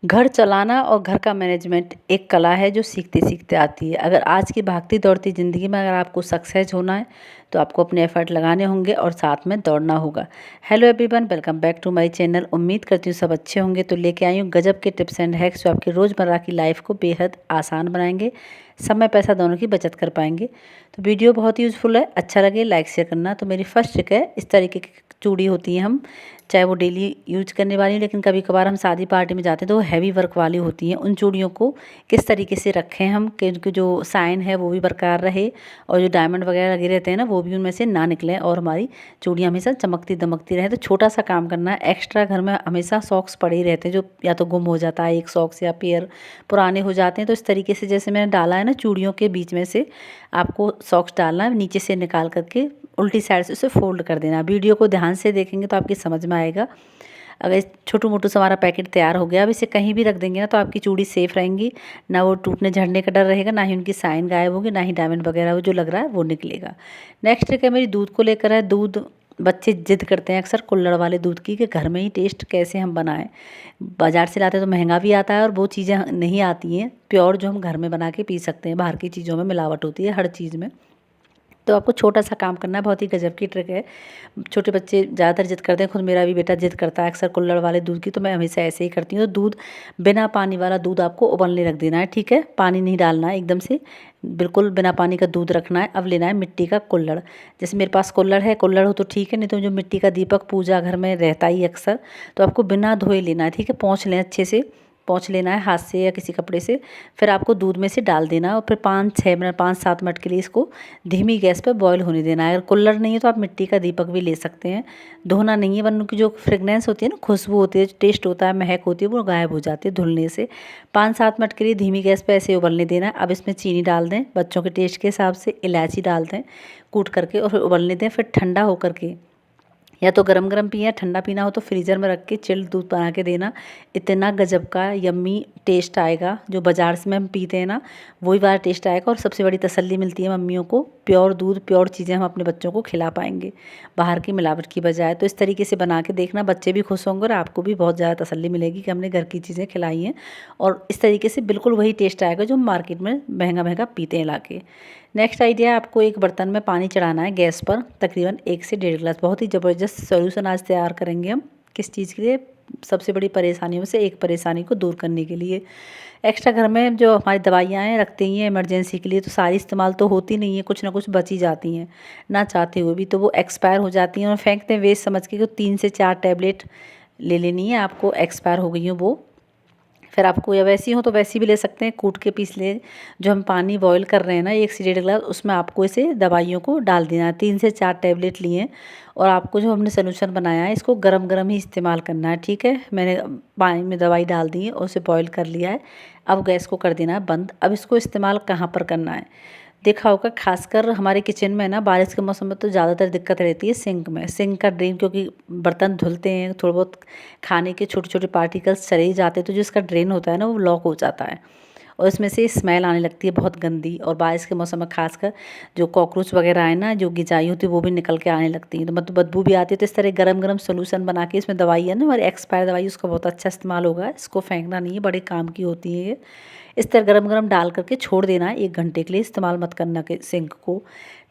घर चलाना और घर का मैनेजमेंट एक कला है जो सीखते सीखते आती है। अगर आज की भागती दौड़ती ज़िंदगी में अगर आपको सक्सेस होना है तो आपको अपने एफर्ट लगाने होंगे और साथ में दौड़ना होगा। Hello everyone, welcome back to my channel. उम्मीद करती हूँ सब अच्छे होंगे। तो लेके आई हूँ गजब के टिप्स एंड हैक्स जो आपकी रोज़मर्रा की लाइफ को बेहद आसान बनाएंगे, समय पैसा दोनों की बचत कर पाएंगे। तो वीडियो बहुत ही यूज़फुल है, अच्छा लगे लाइक शेयर करना। तो मेरी फर्स्ट ट्रिक है, इस तरीके की चूड़ी होती हैं, हम चाहे वो डेली यूज करने वाली हैं, लेकिन कभी कभार हम शादी पार्टी में जाते हैं तो वो हैवी वर्क वाली होती हैं। उन चूड़ियों को किस तरीके से रखें हम कि उनकी जो साइन है वो भी बरकरार रहे और जो डायमंड वगैरह लगे रहते हैं ना वो भी उनमें से ना निकलें और हमारी चूड़ियाँ हमेशा चमकती दमकती रहे। तो छोटा सा काम करना है। एक्स्ट्रा घर में हमेशा सॉक्स पड़े ही रहते हैं जो या तो गुम हो जाता है, एक सॉक्स या पेयर पुराने हो जाते हैं। तो इस तरीके से जैसे मैंने डाला है ना, चूड़ियों के बीच में से आपको सॉक्स डालना है, नीचे से निकाल करके उल्टी साइड से उसे फोल्ड कर देना। वीडियो को ध्यान से देखेंगे तो आपकी समझ में आएगा। अगर छोटू मोटू सा हमारा पैकेट तैयार हो गया, अब इसे कहीं भी रख देंगे ना तो आपकी चूड़ी सेफ रहेंगी, ना वो टूटने झड़ने का डर रहेगा, ना ही उनकी साइन गायब होगी, ना ही डायमंड वगैरह वो जो लग रहा है वो निकलेगा। नेक्स्ट ट्रिक है मेरी दूध को लेकर है। दूध बच्चे जिद करते हैं अक्सर कुल्हड़ वाले दूध की कि घर में ही टेस्ट कैसे हम बनाएं। बाज़ार से लाते तो महंगा भी आता है और वो चीज़ें नहीं आती हैं प्योर जो हम घर में बना के पी सकते हैं। बाहर की चीज़ों में मिलावट होती है हर चीज़ में। तो आपको छोटा सा काम करना है, बहुत ही गजब की ट्रिक है। छोटे बच्चे ज़्यादातर जिद करते हैं, खुद मेरा भी बेटा जिद करता है अक्सर कुल्हड़ वाले दूध की, तो मैं हमेशा ऐसे ही करती हूँ। तो दूध, बिना पानी वाला दूध आपको उबलने रख देना है, ठीक है। पानी नहीं डालना है एकदम से, बिल्कुल बिना पानी का दूध रखना है। अब लेना है मिट्टी का कुल्हड़। जैसे मेरे पास कुल्हड़ है, कुल्हड़ हो तो ठीक है, नहीं तो जो मिट्टी का दीपक पूजा घर में रहता ही अक्सर, तो आपको बिना धोए लेना है, ठीक है। पोंछ लें, अच्छे से पोंछ लेना है हाथ से या किसी कपड़े से। फिर आपको दूध में से डाल देना है और फिर 5-6 मिनट 5-7 मिनट के लिए इसको धीमी गैस पर बॉईल होने देना है। अगर कुल्हड़ नहीं है तो आप मिट्टी का दीपक भी ले सकते हैं। धोना नहीं है, वरना की जो फ्रेगनेंस होती है ना, खुशबू होती है, टेस्ट होता है, महक होती है, वो गायब हो जाती है धुलने से। 5-7 मिनट के लिए धीमी गैस पर ऐसे उबलने देना है। अब इसमें चीनी डाल दें बच्चों के टेस्ट के हिसाब से, इलायची डाल दें कूट करके और फिर उबलने दें। फिर ठंडा होकर के या तो गरम गरम पिए, ठंडा पीना हो तो फ्रीज़र में रख के चिल्ड दूध बना के देना। इतना गजब का यम्मी टेस्ट आएगा, जो बाज़ार से में हम पीते हैं ना वही वाला टेस्ट आएगा। और सबसे बड़ी तसल्ली मिलती है मम्मियों को, प्योर दूध प्योर चीज़ें हम अपने बच्चों को खिला पाएंगे बाहर की मिलावट की बजाय। तो इस तरीके से बना के देखना, बच्चे भी खुश होंगे और आपको भी बहुत ज़्यादा तसल्ली मिलेगी कि हमने घर की चीज़ें खिलाई हैं। और इस तरीके से बिल्कुल वही टेस्ट आएगा जो हम मार्केट में महंगा महंगा पीते हैं लाके। नेक्स्ट आइडिया, आपको एक बर्तन में पानी चढ़ाना है गैस पर, तकरीबन 1 से 1.5 गिलास। बहुत ही ज़बरदस्त सॉल्यूशन आज तैयार करेंगे हम। किस चीज़ के लिए? सबसे बड़ी परेशानियों में से एक परेशानी को दूर करने के लिए। एक्स्ट्रा घर में जो हमारी दवाइयाँ हैं रखते ही हैं इमरजेंसी के लिए, तो सारी इस्तेमाल तो होती नहीं है, कुछ ना कुछ बच ही जाती हैं ना चाहते हुए भी, तो वो एक्सपायर हो जाती हैं और फेंकते हैं वेस्ट समझ के कि 3 से 4 टैबलेट ले लेनी है आपको, एक्सपायर हो गई हो वो। फिर आपको या वैसी हो तो वैसी भी ले सकते हैं, कूट के पीस ले। जो हम पानी बॉईल कर रहे हैं ना 1 से 1.5 गिलास, उसमें आपको इसे दवाइयों को डाल देना है। 3 से 4 टैबलेट लिए और आपको जो हमने सोल्यूशन बनाया है इसको गरम गरम ही इस्तेमाल करना है, ठीक है। मैंने पानी में दवाई डाल दी है और उसे बॉईल कर लिया है। अब गैस को कर देना है बंद। अब इसको इस्तेमाल कहाँ पर करना है? देखा होगा खासकर हमारे किचन में ना बारिश के मौसम में तो ज़्यादातर दिक्कत रहती है सिंक में। सिंक का ड्रेन, क्योंकि बर्तन धुलते हैं, थोड़ा बहुत खाने के छोटे छोटे पार्टिकल्स चले ही जाते हैं, तो जो इसका ड्रेन होता है ना वो ब्लॉक हो जाता है और इसमें से स्मेल आने लगती है बहुत गंदी। और बारिश के मौसम में खासकर जो कॉकरोच वगैरह है ना, जो गिचाई होती है वो भी निकल के आने लगती है, तो मतलब बदबू भी आती है। तो इस तरह गरम गरम सोल्यूशन बना के, इसमें दवाई है ना हमारी एक्सपायर दवाई, उसका बहुत अच्छा इस्तेमाल होगा। इसको फेंकना नहीं है, बड़े काम की होती है ये। इस तरह गरम गरम डाल करके छोड़ देना है 1 घंटे के लिए, इस्तेमाल मत करना के सिंक को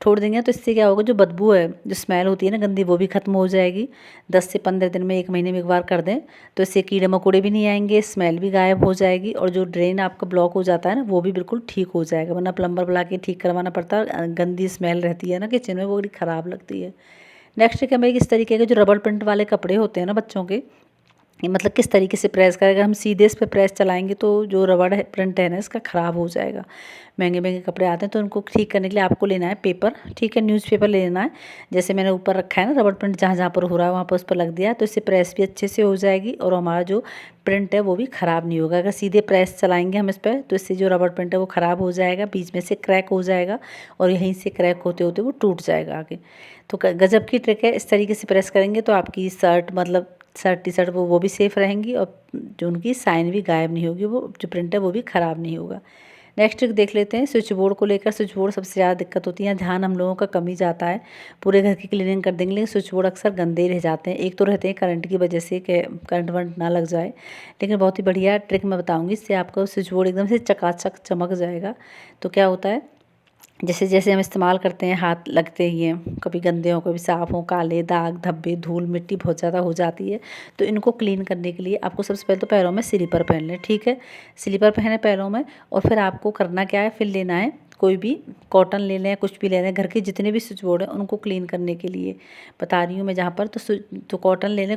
छोड़ देंगे। तो इससे क्या होगा, जो बदबू है, जो स्मेल होती है ना गंदी, वो भी खत्म हो जाएगी। 10 से 15 दिन में, 1 महीने में एक बार कर दें तो इससे कीड़े मकोड़े भी नहीं आएंगे, स्मेल भी गायब हो जाएगी और जो ड्रेन आपका ब्लॉक हो जाता है ना वो भी बिल्कुल ठीक हो जाएगा। वरना प्लम्बर बुला के ठीक करवाना पड़ता है, गंदी स्मेल रहती है ना किचन में, वो बड़ी ख़राब लगती है। नेक्स्ट क्या, मेरी इस तरीके के जो रबड़ प्रिंट वाले कपड़े होते हैं ना बच्चों के, ये मतलब किस तरीके से प्रेस करेगा, हम सीधे इस पे प्रेस चलाएंगे तो जो रबड़ है प्रिंट है ना इसका ख़राब हो जाएगा। महंगे महंगे कपड़े आते हैं तो उनको ठीक करने के लिए आपको लेना है पेपर, ठीक है, न्यूज़पेपर ले लेना है। जैसे मैंने ऊपर रखा है ना रबड़ प्रिंट, जहाँ जहाँ पर हो रहा है वहाँ पर उस पर लग दिया, तो इससे प्रेस भी अच्छे से हो जाएगी और हमारा जो प्रिंट है वो भी ख़राब नहीं होगा। अगर सीधे प्रेस चलाएंगे हम इस पर तो इससे जो रबड़ प्रिंट है वो ख़राब हो जाएगा, बीच में से क्रैक हो जाएगा और यहीं से क्रैक होते होते वो टूट जाएगा आगे। तो गजब की ट्रिक है, इस तरीके से प्रेस करेंगे तो आपकी शर्ट, मतलब शर्ट टी शर्ट, वो भी सेफ़ रहेंगी और जो उनकी साइन भी गायब नहीं होगी, वो जो प्रिंट है वो भी ख़राब नहीं होगा। नेक्स्ट ट्रिक देख लेते हैं स्विच बोर्ड को लेकर। स्विच बोर्ड सबसे ज़्यादा दिक्कत होती है, ध्यान हम लोगों का कम ही जाता है। पूरे घर की क्लीनिंग कर देंगे लेकिन स्विच बोर्ड अक्सर गंदे ही रह जाते हैं। एक तो रहते हैं करंट की वजह से कि करंट वरंट ना लग जाए, लेकिन बहुत ही बढ़िया ट्रिक मैं बताऊँगी, इससे आपका स्विच बोर्ड एकदम से चकाचक चमक जाएगा। तो क्या होता है, जैसे जैसे हम इस्तेमाल करते हैं हाथ लगते ही हैं, कभी गंदे हों कभी साफ़ हों, काले दाग धब्बे धूल मिट्टी बहुत ज़्यादा हो जाती है। तो इनको क्लीन करने के लिए आपको सबसे पहले तो पैरों में स्लीपर पहन लें, ठीक है। स्लीपर पहने पैरों में, और फिर आपको करना क्या है, फिर लेना है कोई भी कॉटन ले लें, कुछ भी ले लें, घर के जितने भी स्विच बोर्ड हैं उनको क्लीन करने के लिए बता रही हूँ मैं जहाँ पर। तो कॉटन ले लें।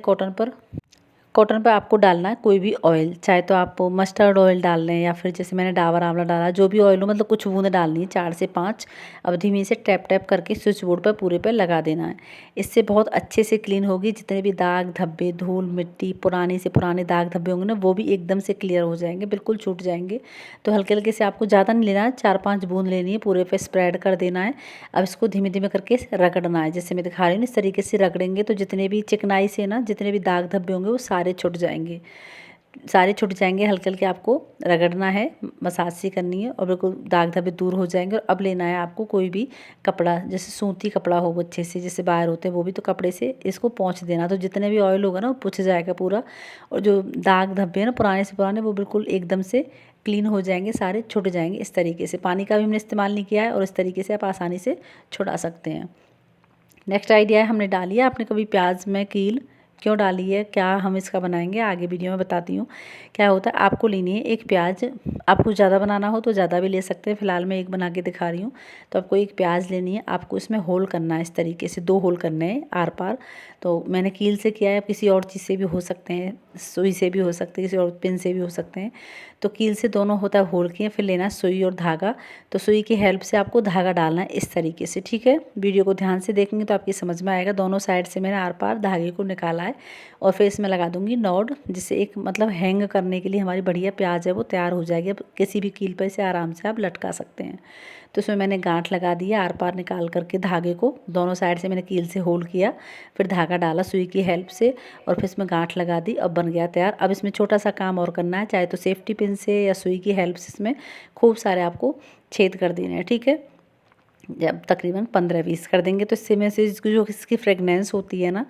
कॉटन पे आपको डालना है कोई भी ऑयल, चाहे तो आप मस्टर्ड ऑयल डाल लें या फिर जैसे मैंने डाबर आंवला डाला, जो भी ऑयल हो, मतलब कुछ बूंद डालनी है 4 से 5। अब धीमे से टैप टैप करके स्विच बोर्ड पर पूरे पे लगा देना है। इससे बहुत अच्छे से क्लीन होगी, जितने भी दाग धब्बे धूल मिट्टी पुराने से पुराने दाग धब्बे होंगे ना, वो भी एकदम से क्लियर हो जाएंगे, बिल्कुल छूट जाएंगे। तो हल्के हल्के से आपको ज़्यादा नहीं लेना है, 4-5 बूंद लेनी है, पूरे पे स्प्रेड कर देना है। अब इसको धीमे धीमे करके रगड़ना है, जैसे मैं दिखा रही हूँ इस तरीके से रगड़ेंगे तो जितने भी चिकनाई से ना जितने भी दाग धब्बे होंगे वो सारे छुट जाएंगे, सारे छुट जाएंगे। हल्के हल्के आपको रगड़ना है, मसाज सी करनी है और बिल्कुल दाग धब्बे दूर हो जाएंगे। और अब लेना है आपको कोई भी कपड़ा, जैसे सूती कपड़ा हो अच्छे से, जैसे बाहर होते हैं वो भी, तो कपड़े से इसको पोंछ देना, तो जितने भी ऑयल होगा ना वो पुछ जाएगा पूरा। और जो दाग धब्बे हैं ना पुराने से पुराने, वो बिल्कुल एकदम से क्लीन हो जाएंगे, सारे छुट जाएंगे। इस तरीके से पानी का भी हमने इस्तेमाल नहीं किया है और इस तरीके से आप आसानी से छुड़ा सकते हैं। नेक्स्ट आइडिया है, हमने डाली है, आपने कभी प्याज में कील क्यों डाली है, क्या हम इसका बनाएंगे आगे वीडियो में बताती हूँ। क्या होता है, आपको लेनी है एक प्याज, आपको ज़्यादा बनाना हो तो ज़्यादा भी ले सकते हैं, फिलहाल मैं एक बना के दिखा रही हूँ। तो आपको एक प्याज लेनी है, आपको इसमें होल करना है, इस तरीके से 2 होल करने हैं आर पार। तो मैंने कील से किया है, किसी और चीज़ से भी हो सकते हैं, सुई से भी हो सकते हैं, किसी और पिन से भी हो सकते हैं। तो कील से दोनों होता है होल किए, फिर लेना है सुई और धागा। तो सुई की हेल्प से आपको धागा डालना है इस तरीके से, ठीक है। वीडियो को ध्यान से देखेंगे तो आपकी समझ में आएगा। दोनों साइड से मैंने आर पार धागे को निकाला है और फिर इसमें लगा दूंगी नॉड, जिससे एक मतलब हैंग करने के लिए हमारी बढ़िया प्याज है वो तैयार हो जाएगी। अब किसी भी कील पर इसे आराम से आप लटका सकते हैं। तो इसमें मैंने गांठ लगा दिया, आर पार निकाल करके धागे को दोनों साइड से मैंने कील से होल किया, फिर धागा डाला सुई की हेल्प से और फिर इसमें गांठ लगा दी। अब बन गया तैयार। अब इसमें छोटा सा काम और करना है, चाहे तो सेफ्टी पिन से या सुई की हेल्प से इसमें खूब सारे आपको छेद कर देने हैं, ठीक है। जब तकरीबन 15-20 कर देंगे तो इससे में से जो इसकी फ्रेगनेंस होती है ना,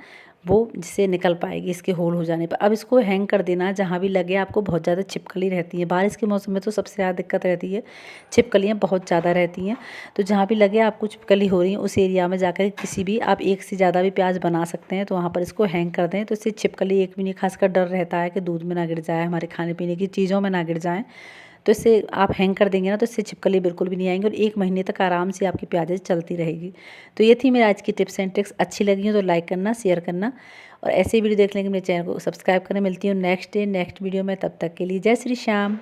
वो जिससे निकल पाएगी इसके होल हो जाने पर। अब इसको हैंग कर देना, जहाँ भी लगे आपको। बहुत ज़्यादा छिपकली रहती है बारिश के मौसम में, तो सबसे ज़्यादा दिक्कत रहती है, छिपकलियाँ बहुत ज़्यादा रहती हैं। तो जहाँ भी लगे आपको छिपकली हो रही है उस एरिया में जाकर किसी भी आप एक से ज़्यादा भी प्याज बना सकते हैं, तो वहाँ पर इसको हैंग कर दें। तो इससे छिपकली एक भी नहीं, खासकर डर रहता है कि दूध में ना गिर जाए, हमारे खाने पीने की चीज़ों में ना गिर जाए। तो इससे आप हैंग कर देंगे ना तो इससे छिपकली बिल्कुल भी नहीं आएंगे और 1 महीने तक आराम से आपकी प्याज़ें चलती रहेगी। तो ये थी मेरी आज की टिप्स एंड ट्रिक्स। अच्छी लगी हो तो लाइक करना, शेयर करना और ऐसे ही वीडियो देखने के लिए मेरे चैनल को सब्सक्राइब करना। मिलती हूँ नेक्स्ट वीडियो में, तब तक के लिए जय श्री श्याम।